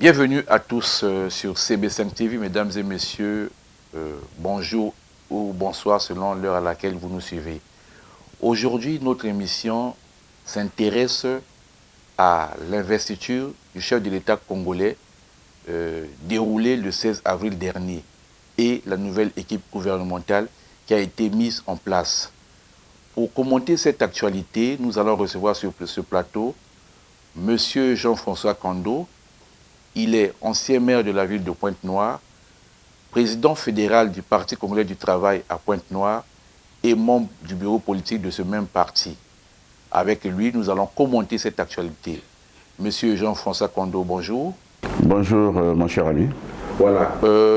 Bienvenue à tous sur CB5 TV, mesdames et messieurs, bonjour ou bonsoir selon l'heure à laquelle vous nous suivez. Aujourd'hui, notre émission s'intéresse à l'investiture du chef de l'État congolais déroulée le 16 avril dernier et la nouvelle équipe gouvernementale qui a été mise en place. Pour commenter cette actualité, nous allons recevoir sur ce plateau M. Jean-François Kando. Il est ancien maire de la ville de Pointe-Noire, président fédéral du Parti congolais du travail à Pointe-Noire et membre du bureau politique de ce même parti. Avec lui, nous allons commenter cette actualité. Monsieur Jean-François Kando, bonjour. Bonjour, mon cher ami. Voilà.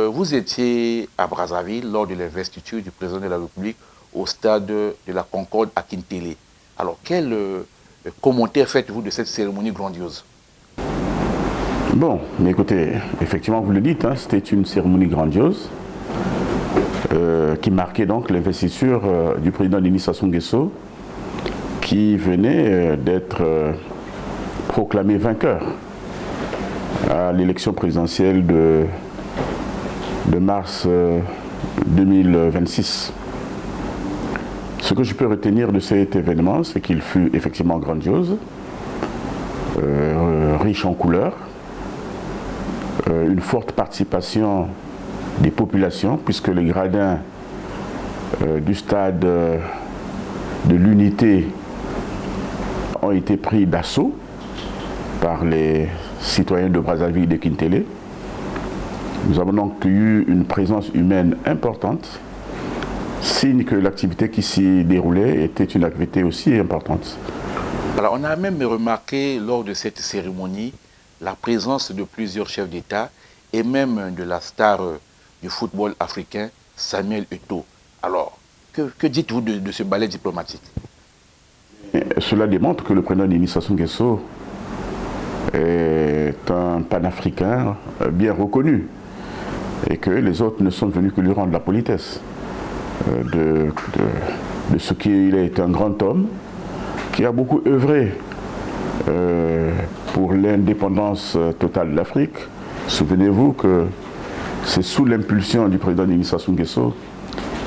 Vous étiez à Brazzaville lors de l'investiture du président de la République au stade de la Concorde à Kintélé. Alors, quel commentaire faites-vous de cette cérémonie grandiose? Bon, mais écoutez, effectivement, vous le dites, hein, c'était une cérémonie grandiose qui marquait donc l'investiture du président Denis Sassou Nguesso qui venait d'être proclamé vainqueur à l'élection présidentielle de mars 2026. Ce que je peux retenir de cet événement, c'est qu'il fut effectivement grandiose, riche en couleurs, une forte participation des populations, puisque les gradins du stade de l'Unité ont été pris d'assaut par les citoyens de Brazzaville et de Kintélé. Nous avons donc eu une présence humaine importante, signe que l'activité qui s'y déroulait était une activité aussi importante. Alors, on a même remarqué lors de cette cérémonie la présence de plusieurs chefs d'État et même de la star du football africain, Samuel Eto'o. Alors, que dites-vous de ce ballet diplomatique? Cela démontre que le président Denis Sassou Nguesso est un panafricain bien reconnu et que les autres ne sont venus que lui rendre la politesse de ce qu'il est un grand homme qui a beaucoup œuvré pour l'indépendance totale de l'Afrique. Souvenez-vous que c'est sous l'impulsion du président Denis Sassou Nguesso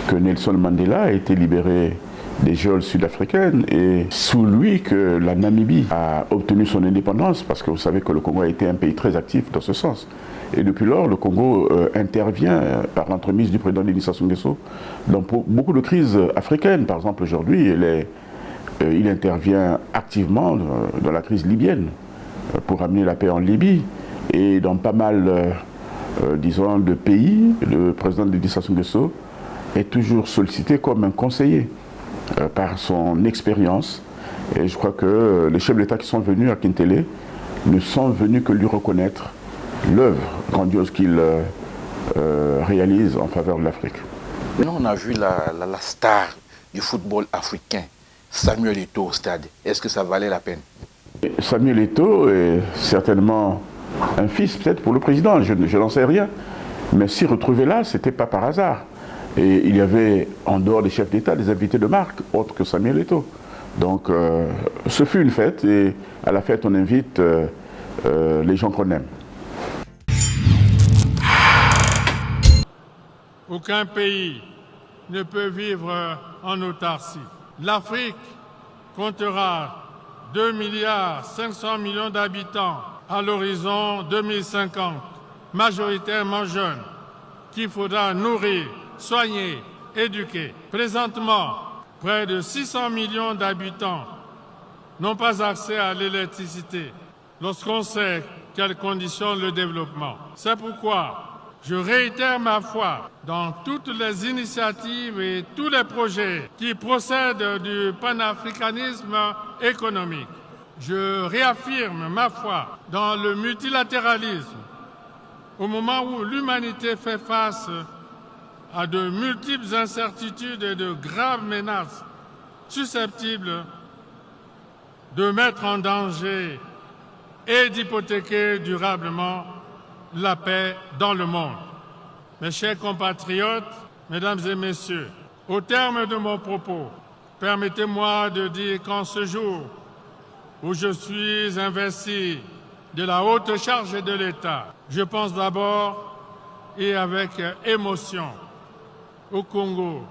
que Nelson Mandela a été libéré des geôles sud-africaines et sous lui que la Namibie a obtenu son indépendance, parce que vous savez que le Congo a été un pays très actif dans ce sens. Et depuis lors, le Congo intervient par l'entremise du président Denis Sassou Nguesso dans beaucoup de crises africaines. Par exemple, aujourd'hui, il intervient activement dans la crise libyenne pour amener la paix en Libye. Et dans pas mal, disons, de pays, le président Denis Sassou Nguesso est toujours sollicité comme un conseiller par son expérience. Et je crois que les chefs d'État qui sont venus à Kintélé ne sont venus que lui reconnaître l'œuvre grandiose qu'il réalise en faveur de l'Afrique. Maintenant, on a vu la star du football africain, Samuel Eto'o au stade. Est-ce que ça valait la peine? Samuel Eto'o est certainement un fils peut-être pour le président, je n'en sais rien. Mais s'y retrouver là, ce n'était pas par hasard. Et il y avait, en dehors des chefs d'État, des invités de marque, autres que Samuel Eto'o. Donc, ce fut une fête, et à la fête, on invite les gens qu'on aime. Aucun pays ne peut vivre en autarcie. L'Afrique comptera 2,5 milliards d'habitants à l'horizon 2050, majoritairement jeunes, qu'il faudra nourrir, soigner, éduquer. Présentement, près de 600 millions d'habitants n'ont pas accès à l'électricité lorsqu'on sait quelles conditions le développement. C'est pourquoi je réitère ma foi dans toutes les initiatives et tous les projets qui procèdent du panafricanisme économique. Je réaffirme ma foi dans le multilatéralisme au moment où l'humanité fait face à de multiples incertitudes et de graves menaces susceptibles de mettre en danger et d'hypothéquer durablement la paix dans le monde. Mes chers compatriotes, mesdames et messieurs, au terme de mon propos, permettez-moi de dire qu'en ce jour où je suis investi de la haute charge de l'État. Je pense d'abord et avec émotion au Congo,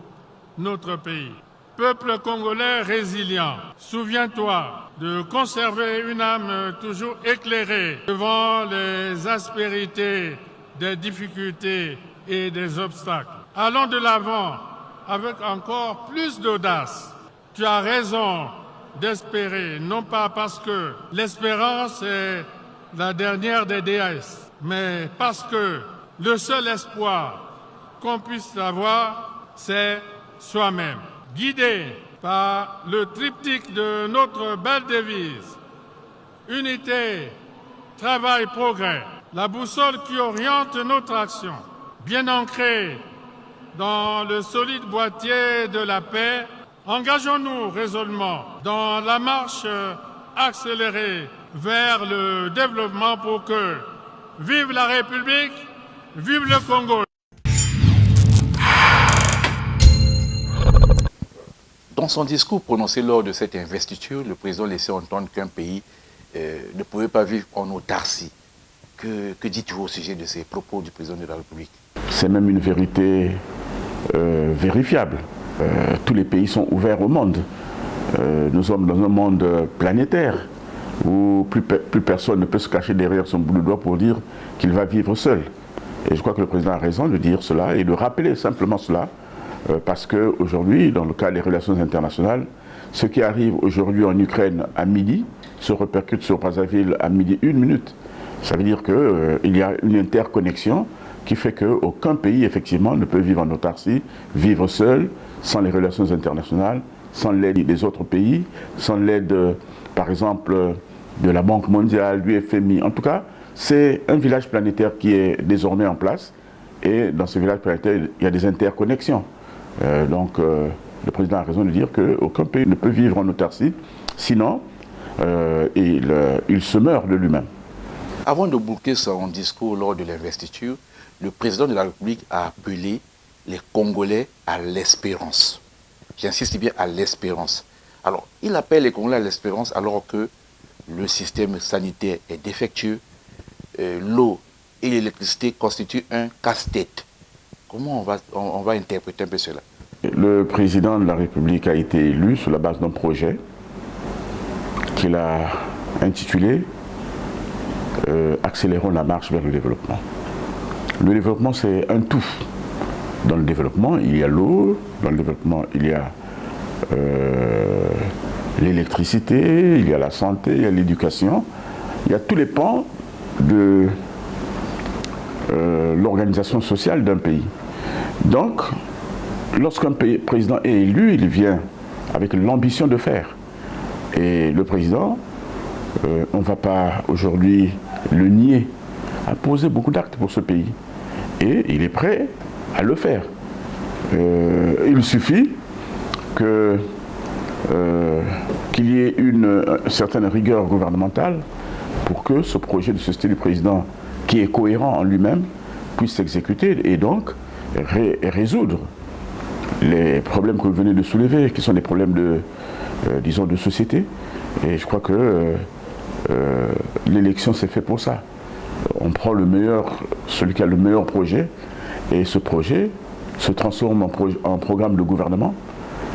notre pays. Peuple congolais résilient, souviens-toi de conserver une âme toujours éclairée devant les aspérités des difficultés et des obstacles. Allons de l'avant avec encore plus d'audace. Tu as raison d'espérer, non pas parce que l'espérance est la dernière des déesses, mais parce que le seul espoir qu'on puisse avoir, c'est soi-même. Guidé par le triptyque de notre belle devise, unité, travail, progrès, la boussole qui oriente notre action, bien ancrée dans le solide boîtier de la paix, engageons-nous résolument dans la marche accélérée vers le développement pour que vive la République, vive le Congo. Dans son discours prononcé lors de cette investiture, le président laissait entendre qu'un pays ne pouvait pas vivre en autarcie. Que dites-vous au sujet de ces propos du président de la République? C'est même une vérité vérifiable. Tous les pays sont ouverts au monde. Nous sommes dans un monde planétaire où plus personne ne peut se cacher derrière son bout de doigt pour dire qu'il va vivre seul. Et je crois que le président a raison de dire cela et de rappeler simplement cela. Parce qu'aujourd'hui, dans le cas des relations internationales, ce qui arrive aujourd'hui en Ukraine à midi se répercute sur Brazzaville à midi 1 minute. Ça veut dire qu'il y a une interconnexion qui fait qu'aucun pays, effectivement, ne peut vivre en autarcie, vivre seul, sans les relations internationales, sans l'aide des autres pays, sans l'aide, par exemple, de la Banque mondiale, du FMI. En tout cas, c'est un village planétaire qui est désormais en place. Et dans ce village planétaire, il y a des interconnexions. Donc, le président a raison de dire qu'aucun pays ne peut vivre en autarcie, sinon il se meurt de lui-même. Avant de boucler son discours lors de l'investiture, le président de la République a appelé les Congolais à l'espérance. J'insiste bien à l'espérance. Alors, il appelle les Congolais à l'espérance alors que le système sanitaire est défectueux, l'eau et l'électricité constituent un casse-tête. Comment on va interpréter un peu cela? Le président de la République a été élu sur la base d'un projet qu'il a intitulé Accélérons la marche vers le développement. Le développement, c'est un tout. Dans le développement, il y a l'eau, dans le développement, il y a l'électricité, il y a la santé, il y a l'éducation, il y a tous les pans de l'organisation sociale d'un pays. Donc, lorsqu'un président est élu, il vient avec l'ambition de faire. Et le président, on ne va pas aujourd'hui le nier, a posé beaucoup d'actes pour ce pays. Et il est prêt à le faire. Il suffit qu'il y ait une certaine rigueur gouvernementale pour que ce projet de société du président, qui est cohérent en lui-même, puisse s'exécuter et donc résoudre les problèmes que vous venez de soulever, qui sont des problèmes disons, de société. Et je crois que l'élection s'est faite pour ça. On prend le meilleur, celui qui a le meilleur projet, et ce projet se transforme en programme de gouvernement.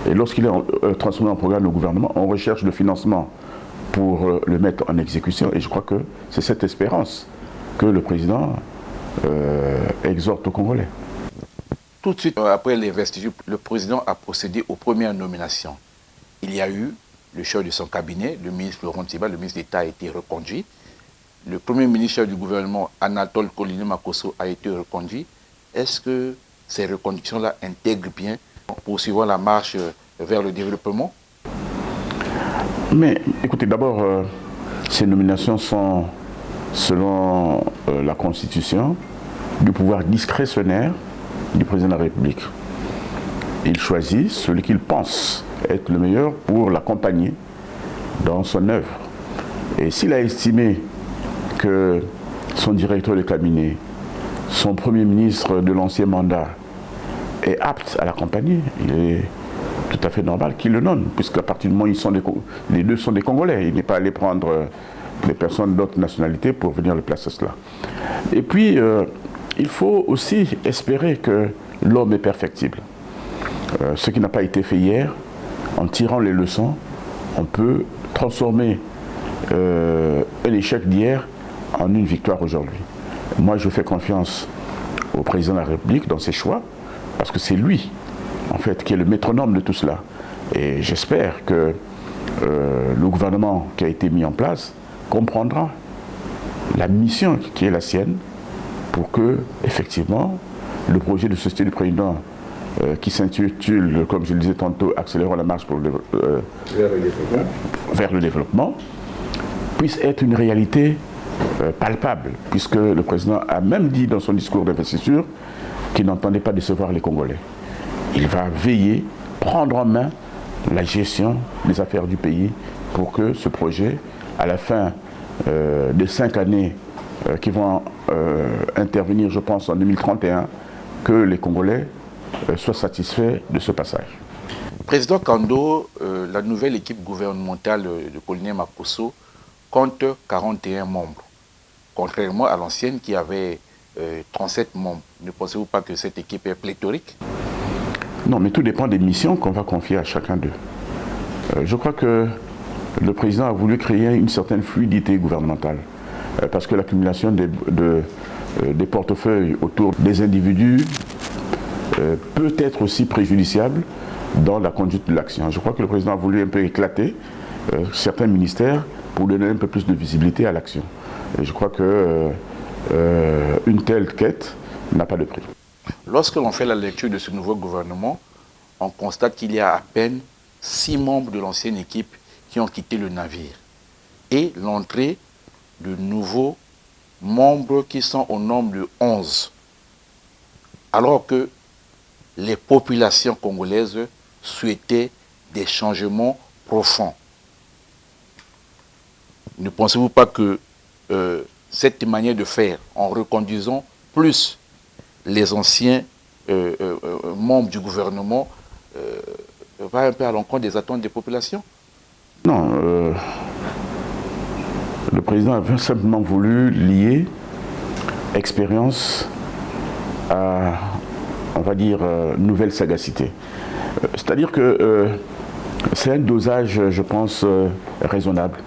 Et lorsqu'il est transformé en programme de gouvernement, on recherche le financement pour le mettre en exécution. Et je crois que c'est cette espérance que le président exhorte aux Congolais. Tout de suite après l'investiture, le président a procédé aux premières nominations. Il y a eu le chef de son cabinet, le ministre Laurent Tiba, le ministre d'État a été reconduit. Le premier ministre du gouvernement, Anatole Koliné Makosso, a été reconduit. Est-ce que ces reconductions-là intègrent bien, poursuivant la marche vers le développement? Mais écoutez, d'abord, ces nominations sont, selon la Constitution, du pouvoir discrétionnaire du président de la République. Il choisit celui qu'il pense être le meilleur pour l'accompagner dans son œuvre. Et s'il a estimé que son directeur de cabinet, son premier ministre de l'ancien mandat est apte à l'accompagner, il est tout à fait normal qu'il le nomme, puisqu'à partir du moment où les deux sont des Congolais, il n'est pas allé prendre des personnes d'autres nationalités pour venir le placer cela. Et puis, il faut aussi espérer que l'homme est perfectible. Ce qui n'a pas été fait hier, en tirant les leçons, on peut transformer un échec d'hier en une victoire aujourd'hui. Moi, je fais confiance au président de la République dans ses choix, parce que c'est lui, en fait, qui est le métronome de tout cela. Et j'espère que le gouvernement qui a été mis en place comprendra la mission qui est la sienne pour que, effectivement, le projet de société du président qui s'intitule, comme je le disais tantôt, Accélérons la marche pour vers le développement, puisse être une réalité palpable, puisque le président a même dit dans son discours d'investiture qu'il n'entendait pas décevoir les Congolais. Il va veiller, prendre en main la gestion des affaires du pays pour que ce projet, à la fin des 5 années qui vont intervenir, je pense, en 2031, que les Congolais soient satisfaits de ce passage. Président Kando, la nouvelle équipe gouvernementale de Colonel Makosso compte 41 membres, contrairement à l'ancienne qui avait 37 membres. Ne pensez-vous pas que cette équipe est pléthorique? Non, mais tout dépend des missions qu'on va confier à chacun d'eux. Je crois que le président a voulu créer une certaine fluidité gouvernementale, parce que l'accumulation des portefeuilles autour des individus peut être aussi préjudiciable dans la conduite de l'action. Je crois que le président a voulu un peu éclater certains ministères pour donner un peu plus de visibilité à l'action. Et je crois que une telle quête n'a pas de prix. Lorsque l'on fait la lecture de ce nouveau gouvernement, on constate qu'il y a à peine 6 membres de l'ancienne équipe qui ont quitté le navire et l'entrée de nouveaux membres qui sont au nombre de 11. Alors que les populations congolaises souhaitaient des changements profonds. Ne pensez-vous pas que cette manière de faire, en reconduisant plus les anciens membres du gouvernement, va un peu à l'encontre des attentes des populations? Non, le président a simplement voulu lier expérience à, on va dire, nouvelle sagacité. C'est-à-dire que c'est un dosage, je pense, raisonnable.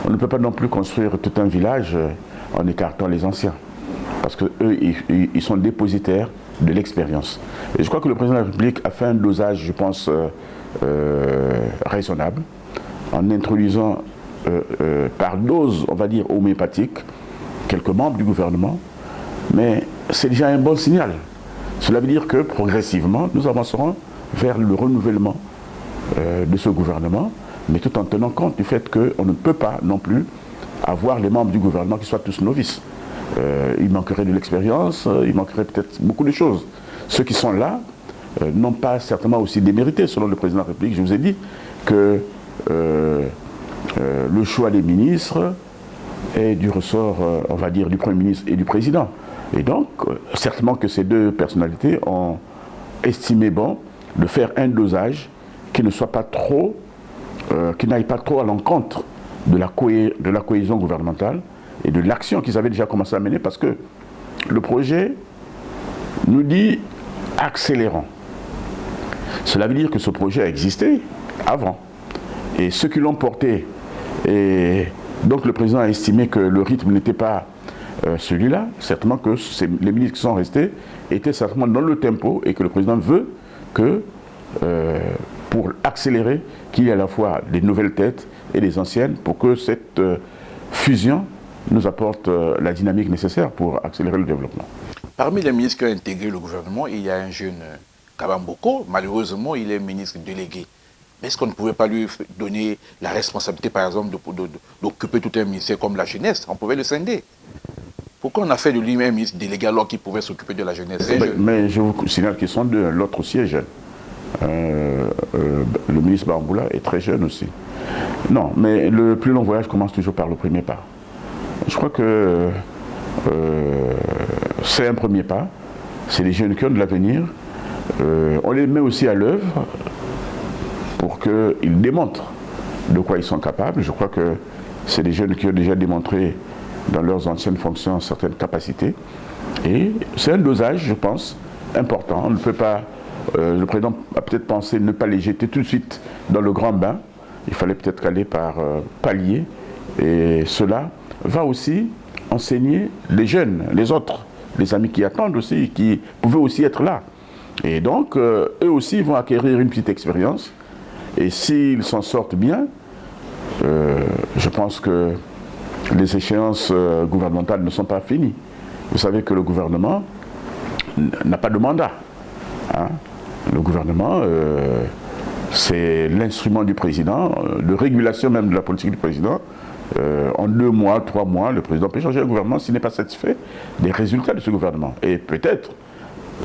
On ne peut pas non plus construire tout un village en écartant les anciens, parce qu'eux, ils sont dépositaires de l'expérience. Et je crois que le président de la République a fait un dosage, je pense, raisonnable, en introduisant par dose, on va dire, homéopathique, quelques membres du gouvernement, mais c'est déjà un bon signal. Cela veut dire que progressivement, nous avancerons vers le renouvellement de ce gouvernement, mais tout en tenant compte du fait qu'on ne peut pas non plus avoir les membres du gouvernement qui soient tous novices. Il manquerait de l'expérience, il manquerait peut-être beaucoup de choses. Ceux qui sont là n'ont pas certainement aussi démérité, selon le président de la République. Je vous ai dit que le choix des ministres est du ressort, on va dire, du Premier ministre et du Président. Et donc, certainement que ces deux personnalités ont estimé bon de faire un dosage qui ne soit pas trop, qui n'aille pas trop à l'encontre de la cohésion gouvernementale et de l'action qu'ils avaient déjà commencé à mener, parce que le projet nous dit accélérons. Cela veut dire que ce projet a existé avant. Et ceux qui l'ont porté, et donc le président a estimé que le rythme n'était pas celui-là, certainement que les ministres qui sont restés étaient certainement dans le tempo, et que le président veut que, pour accélérer, qu'il y ait à la fois des nouvelles têtes et des anciennes, pour que cette fusion nous apporte la dynamique nécessaire pour accélérer le développement. Parmi les ministres qui ont intégré le gouvernement, il y a un jeune Kabamboko. Malheureusement, il est ministre délégué. Est-ce qu'on ne pouvait pas lui donner la responsabilité, par exemple, d'occuper tout un ministère comme la jeunesse? On pouvait le scinder. Pourquoi on a fait de lui un ministre délégué alors qu'il pouvait s'occuper de la jeunesse? Mais je vous signale qu'ils sont deux. L'autre aussi est jeune. Le ministre Bamboula est très jeune aussi. Non, mais le plus long voyage commence toujours par le premier pas. Je crois que c'est un premier pas. C'est les jeunes qui ont de l'avenir. On les met aussi à l'œuvre pour qu'ils démontrent de quoi ils sont capables. Je crois c'est des jeunes qui ont déjà démontré dans leurs anciennes fonctions certaines capacités. Et c'est un dosage, je pense, important. On ne peut pas, le président a peut-être pensé ne pas les jeter tout de suite dans le grand bain. Il fallait peut-être aller par paliers. Et cela va aussi enseigner les jeunes, les autres, les amis qui attendent aussi, qui pouvaient aussi être là. Et donc, eux aussi vont acquérir une petite expérience. Et s'ils s'en sortent bien, je pense que les échéances gouvernementales ne sont pas finies. Vous savez que le gouvernement n'a pas de mandat. Hein. Le gouvernement, c'est l'instrument du président, de régulation même de la politique du président. En 2 mois, 3 mois, le président peut changer le gouvernement s'il n'est pas satisfait des résultats de ce gouvernement. Et peut-être,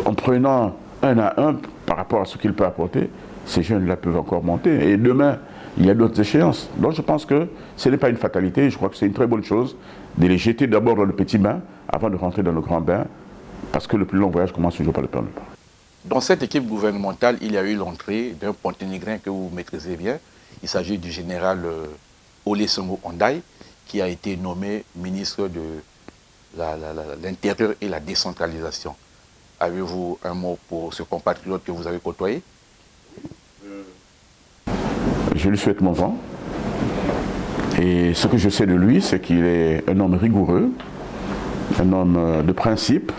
en prenant un à un par rapport à ce qu'il peut apporter, ces jeunes-là peuvent encore monter. Et demain, il y a d'autres échéances. Donc je pense que ce n'est pas une fatalité. Je crois que c'est une très bonne chose de les jeter d'abord dans le petit bain avant de rentrer dans le grand bain, parce que le plus long voyage commence toujours par le premier pas. Dans cette équipe gouvernementale, il y a eu l'entrée d'un Ponténégrin que vous maîtrisez bien. Il s'agit du général Olusegun Ondai, qui a été nommé ministre de l'Intérieur et la décentralisation. Avez-vous un mot pour ce compatriote que vous avez côtoyé? Je lui souhaite mon vent. Et ce que je sais de lui, c'est qu'il est un homme rigoureux, un homme de principe,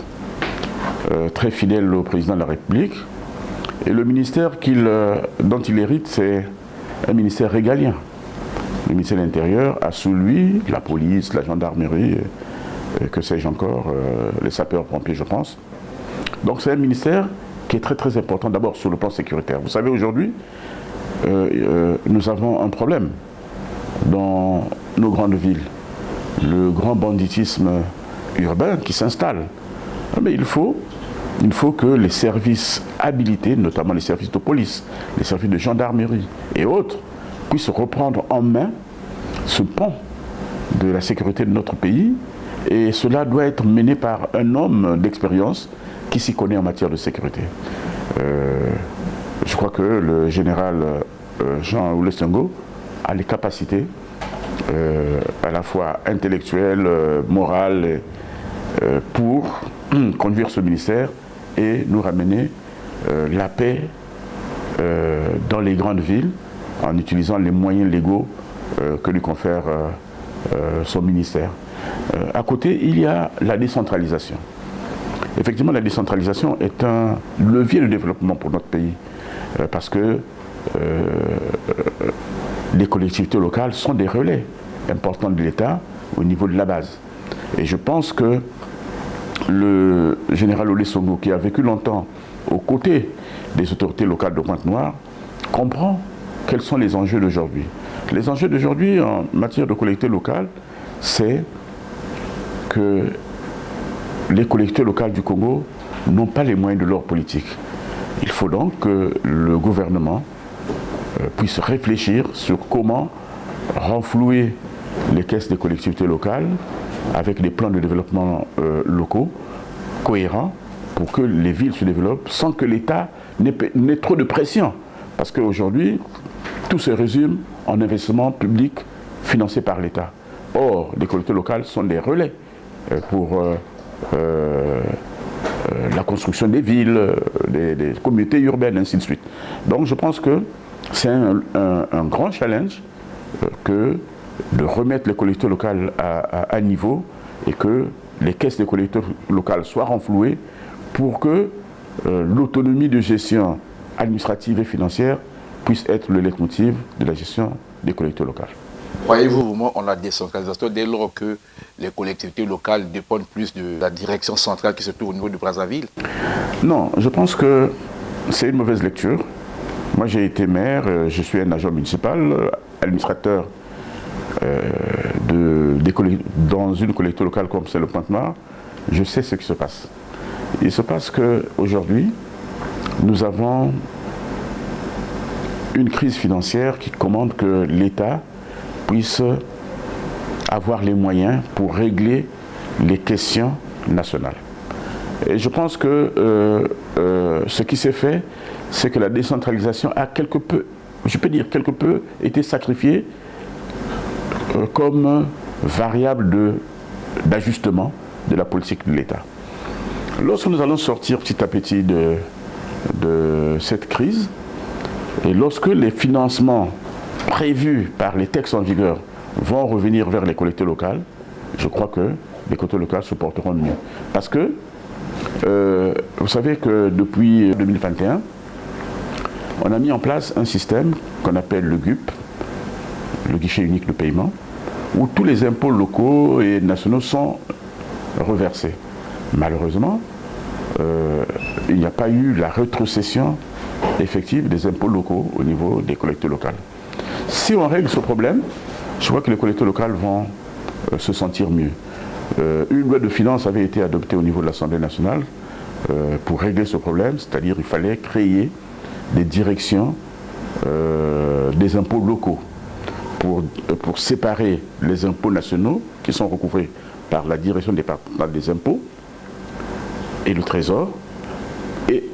très fidèle au président de la République. Et le ministère dont il hérite, c'est un ministère régalien. Le ministère de l'Intérieur a sous lui la police, la gendarmerie, que sais-je encore, les sapeurs-pompiers, je pense. Donc c'est un ministère qui est très très important, d'abord sur le plan sécuritaire. Vous savez, aujourd'hui, nous avons un problème dans nos grandes villes. Le grand banditisme urbain qui s'installe. Mais il faut que les services habilités, notamment les services de police, les services de gendarmerie et autres, puissent reprendre en main ce pan de la sécurité de notre pays. Et cela doit être mené par un homme d'expérience qui s'y connaît en matière de sécurité. Je crois que le général Jean Olusegun a les capacités à la fois intellectuelles, morales, pour conduire ce ministère et nous ramener la paix dans les grandes villes en utilisant les moyens légaux que lui confère son ministère. À côté, il y a la décentralisation. Effectivement, la décentralisation est un levier de développement pour notre pays parce que les collectivités locales sont des relais importants de l'État au niveau de la base. Et je pense que le général Olusegun, qui a vécu longtemps aux côtés des autorités locales de Pointe-Noire, comprend quels sont les enjeux d'aujourd'hui. Les enjeux d'aujourd'hui en matière de collectivité locale, c'est que les collectivités locales du Congo n'ont pas les moyens de leur politique. Il faut donc que le gouvernement puisse réfléchir sur comment renflouer les caisses des collectivités locales avec des plans de développement locaux cohérents pour que les villes se développent sans que l'État n'ait trop de pression. Parce qu'aujourd'hui, tout se résume en investissement public financé par l'État. Or, les collectivités locales sont des relais pour la construction des villes, des communautés urbaines, ainsi de suite. Donc je pense que c'est un grand challenge que de remettre les collectivités locales à niveau et que les caisses des collectivités locales soient renflouées pour que l'autonomie de gestion administrative et financière puisse être le leitmotiv de la gestion des collectivités locales. Croyez-vous vraiment en la décentralisation dès lors que les collectivités locales dépendent plus de la direction centrale qui se trouve au niveau de Brazzaville? Non, je pense que c'est une mauvaise lecture. Moi j'ai été maire, je suis un agent municipal, administrateur dans une collectivité locale comme c'est le Pointe-Noire. Je sais ce qui se passe. Il se passe qu'aujourd'hui, nous avons une crise financière qui commande que l'État puisse avoir les moyens pour régler les questions nationales. Et je pense que ce qui s'est fait, c'est que la décentralisation a quelque peu, je peux dire quelque peu, été sacrifiée comme variable d'ajustement de la politique de l'État. Lorsque nous allons sortir petit à petit de cette crise, et lorsque les financements prévus par les textes en vigueur vont revenir vers les collectivités locales, je crois que les collectivités locales se porteront mieux. Parce que, vous savez que depuis 2021, on a mis en place un système qu'on appelle le GUP, le guichet unique de paiement, où tous les impôts locaux et nationaux sont reversés. Malheureusement, il n'y a pas eu la rétrocession effective des impôts locaux au niveau des collectivités locales. Si on règle ce problème, je crois que les collectivités locales vont se sentir mieux. Une loi de finances avait été adoptée au niveau de l'Assemblée nationale pour régler ce problème, c'est-à-dire qu'il fallait créer des directions des impôts locaux pour séparer les impôts nationaux qui sont recouvrés par la direction départementale des impôts et le Trésor. Et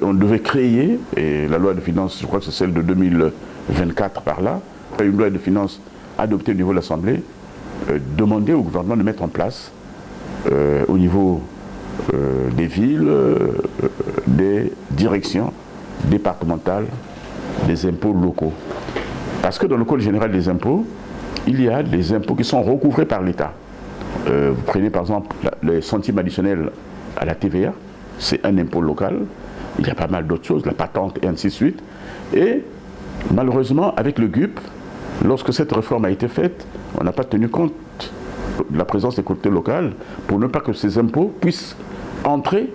on devait créer, et la loi de finances, je crois que c'est celle de 2024 par là, une loi de finances adoptée au niveau de l'Assemblée, demander au gouvernement de mettre en place au niveau des villes, des directions départementales des impôts locaux. Parce que dans le Code général des impôts, il y a des impôts qui sont recouvrés par l'État. Vous prenez par exemple les centimes additionnels à la TVA, c'est un impôt local. Il y a pas mal d'autres choses, la patente et ainsi de suite. Et malheureusement, avec le GUP, lorsque cette réforme a été faite, on n'a pas tenu compte de la présence des collectivités locales pour ne pas que ces impôts puissent entrer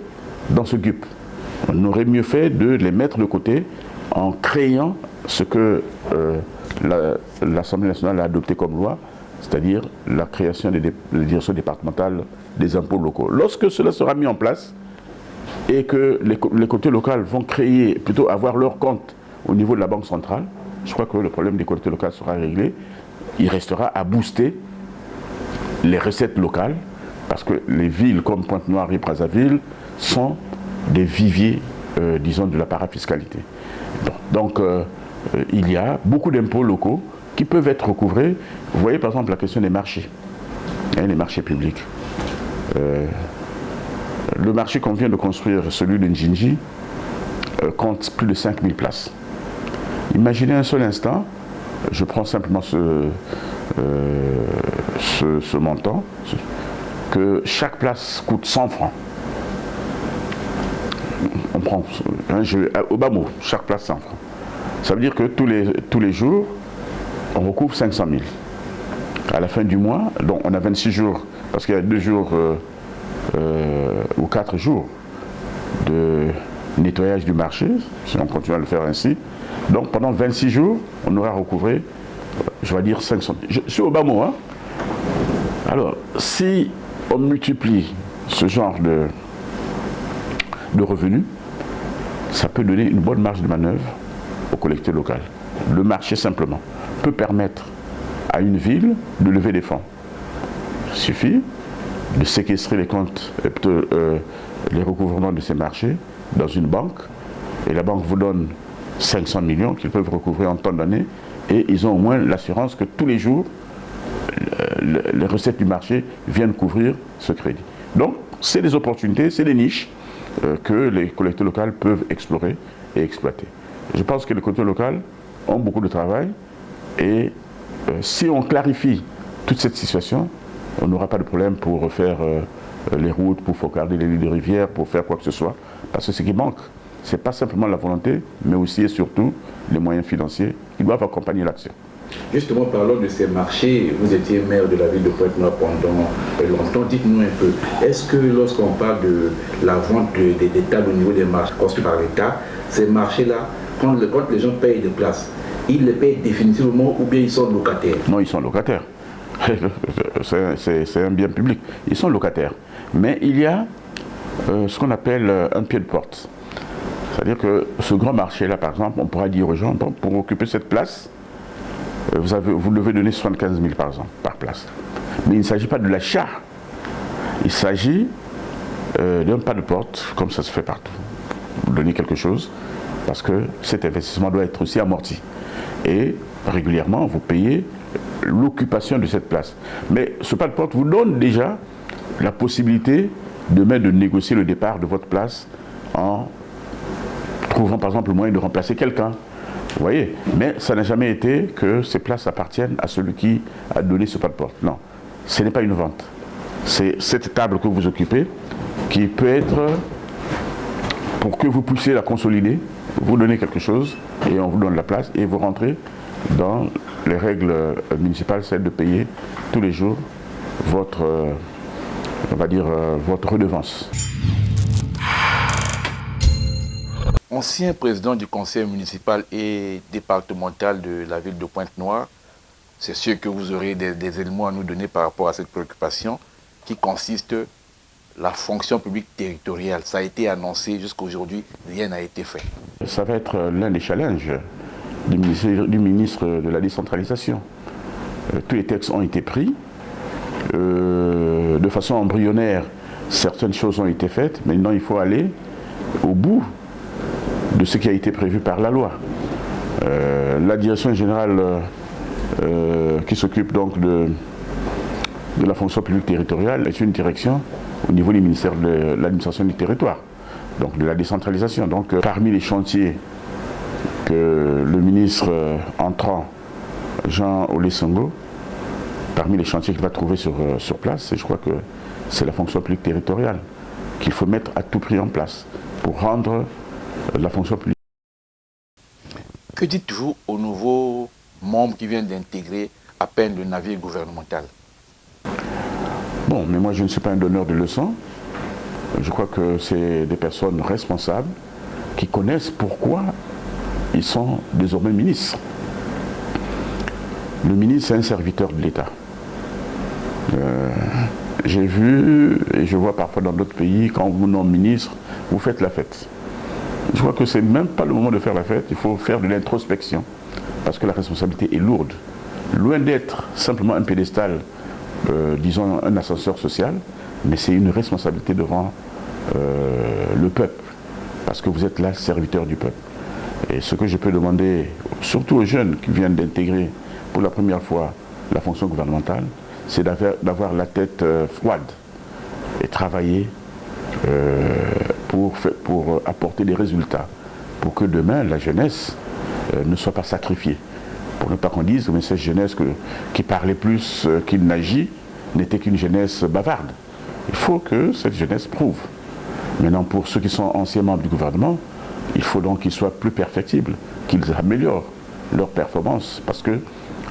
dans ce GUP. On aurait mieux fait de les mettre de côté en créant ce que l'Assemblée nationale a adopté comme loi, c'est-à-dire la création des directions départementales des impôts locaux. Lorsque cela sera mis en place et que les collectivités locales vont créer, plutôt avoir leur compte au niveau de la Banque centrale, je crois que le problème des collectivités locales sera réglé. Il restera à booster les recettes locales, parce que les villes comme Pointe-Noire et Brazzaville sont des viviers, disons, de la parafiscalité. Donc, il y a beaucoup d'impôts locaux qui peuvent être recouvrés. Vous voyez par exemple la question des marchés, les marchés publics. Le marché qu'on vient de construire, celui de Njinji, compte plus de 5000 places. Imaginez un seul instant, je prends simplement ce montant, que chaque place coûte 100 francs. On prend au bas mot, chaque place 100 francs. Ça veut dire que tous les jours, on recouvre 500 000. À la fin du mois, donc on a 26 jours, parce qu'il y a 2 jours ou 4 jours de nettoyage du marché, si on continue à le faire ainsi. Donc pendant 26 jours, on aura recouvré, je vais dire 500 000. Je suis au bas mot, hein. Alors, si on multiplie ce genre de revenus, ça peut donner une bonne marge de manœuvre aux collectivités locales. Le marché, simplement, peut permettre à une ville de lever des fonds. Il suffit de séquestrer les comptes, les recouvrements de ces marchés dans une banque, et la banque vous donne 500 millions qu'ils peuvent recouvrir en temps donné, et ils ont au moins l'assurance que tous les jours, les recettes du marché viennent couvrir ce crédit. Donc, c'est des opportunités, c'est des niches que les collectivités locales peuvent explorer et exploiter. Je pense que les collectivités locales ont beaucoup de travail, et si on clarifie toute cette situation, on n'aura pas de problème pour refaire les routes, pour sauvegarder les lits de rivière, pour faire quoi que ce soit. Parce que ce qui manque, ce n'est pas simplement la volonté, mais aussi et surtout les moyens financiers qui doivent accompagner l'action. Justement, parlons de ces marchés. Vous étiez maire de la ville de Pointe-Noire pendant longtemps. Dites-nous un peu, est-ce que lorsqu'on parle de la vente des tables au niveau des marchés construits par l'État, ces marchés-là, quand les gens payent des places, ils les payent définitivement ou bien ils sont locataires? Non, ils sont locataires. C'est un bien public. Ils sont locataires. Mais il y a ce qu'on appelle un pied de porte. C'est-à-dire que ce grand marché-là, par exemple, on pourra dire aux gens, bon, pour occuper cette place, vous devez donner 75 000 par exemple, par place. Mais il ne s'agit pas de l'achat. Il s'agit d'un pas de porte, comme ça se fait partout. Vous donnez quelque chose, parce que cet investissement doit être aussi amorti. Et régulièrement, vous payez l'occupation de cette place. Mais ce pas de porte vous donne déjà la possibilité demain de négocier le départ de votre place en trouvant par exemple le moyen de remplacer quelqu'un. Vous voyez, mais ça n'a jamais été que ces places appartiennent à celui qui a donné ce pas de porte. Non, ce n'est pas une vente. C'est cette table que vous occupez qui peut être, pour que vous puissiez la consolider, vous donnez quelque chose et on vous donne la place et vous rentrez dans les règles municipales, celle de payer tous les jours votre, on va dire, votre redevance. Ancien président du conseil municipal et départemental de la ville de Pointe-Noire, c'est sûr que vous aurez des éléments à nous donner par rapport à cette préoccupation qui consiste la fonction publique territoriale. Ça a été annoncé jusqu'à aujourd'hui, rien n'a été fait. Ça va être l'un des challenges du ministre de la décentralisation. Tous les textes ont été pris. De façon embryonnaire, certaines choses ont été faites. Maintenant, il faut aller au bout de ce qui a été prévu par la loi. La direction générale qui s'occupe donc de la fonction publique territoriale est une direction au niveau du ministère de l'administration du territoire, donc de la décentralisation. Donc parmi les chantiers que le ministre entrant, Jean Olesongo, parmi les chantiers qu'il va trouver sur place, je crois que c'est la fonction publique territoriale qu'il faut mettre à tout prix en place pour rendre la fonction publique. Que dites-vous aux nouveaux membres qui viennent d'intégrer à peine le navire gouvernemental? Bon, mais moi je ne suis pas un donneur de leçons. Je crois que c'est des personnes responsables qui connaissent pourquoi ils sont désormais ministres. Le ministre est un serviteur de l'État. J'ai vu, et je vois parfois dans d'autres pays, quand vous nommez ministre, vous faites la fête. Je crois que ce n'est même pas le moment de faire la fête, il faut faire de l'introspection, parce que la responsabilité est lourde. Loin d'être simplement un pédestal, disons un ascenseur social, mais c'est une responsabilité devant le peuple, parce que vous êtes là, serviteur du peuple. Et ce que je peux demander, surtout aux jeunes qui viennent d'intégrer pour la première fois la fonction gouvernementale, c'est d'avoir la tête froide et travailler pour apporter des résultats, pour que demain la jeunesse ne soit pas sacrifiée. Pour ne pas qu'on dise, mais cette jeunesse qui parlait plus qu'il n'agit n'était qu'une jeunesse bavarde. Il faut que cette jeunesse prouve. Maintenant, pour ceux qui sont anciens membres du gouvernement, il faut donc qu'ils soient plus perfectibles, qu'ils améliorent leur performance, parce que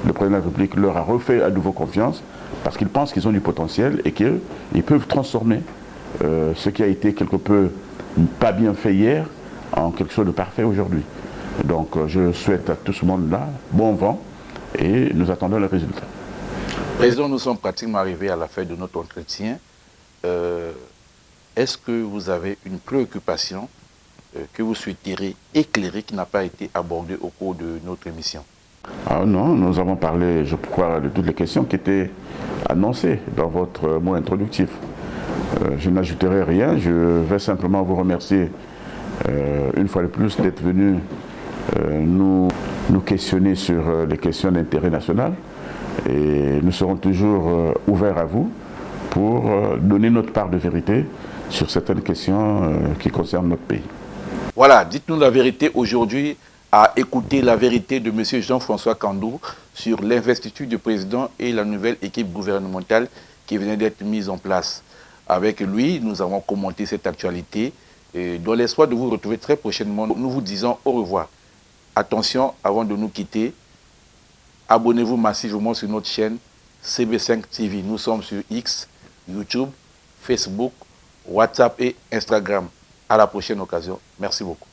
le président de la République leur a refait à nouveau confiance, parce qu'ils pensent qu'ils ont du potentiel et qu'ils peuvent transformer ce qui a été quelque peu pas bien fait hier en quelque chose de parfait aujourd'hui. Donc je souhaite à tout ce monde-là bon vent et nous attendons le résultat. Président, nous sommes pratiquement arrivés à la fin de notre entretien. Est-ce que vous avez une préoccupation que vous souhaiteriez éclairer qui n'a pas été abordée au cours de notre émission? Ah non, nous avons parlé, je crois, de toutes les questions qui étaient annoncées dans votre mot introductif. Je n'ajouterai rien, je vais simplement vous remercier une fois de plus d'être venu nous questionner sur les questions d'intérêt national et nous serons toujours ouverts à vous pour donner notre part de vérité sur certaines questions qui concernent notre pays. Voilà, dites-nous la vérité aujourd'hui, à écouter la vérité de M. Jean-François Kandou sur l'investiture du président et la nouvelle équipe gouvernementale qui venait d'être mise en place. Avec lui, nous avons commenté cette actualité et dans l'espoir de vous retrouver très prochainement, nous vous disons au revoir. Attention, avant de nous quitter, abonnez-vous massivement sur notre chaîne CB5 TV. Nous sommes sur X, YouTube, Facebook, WhatsApp et Instagram. À la prochaine occasion. Merci beaucoup.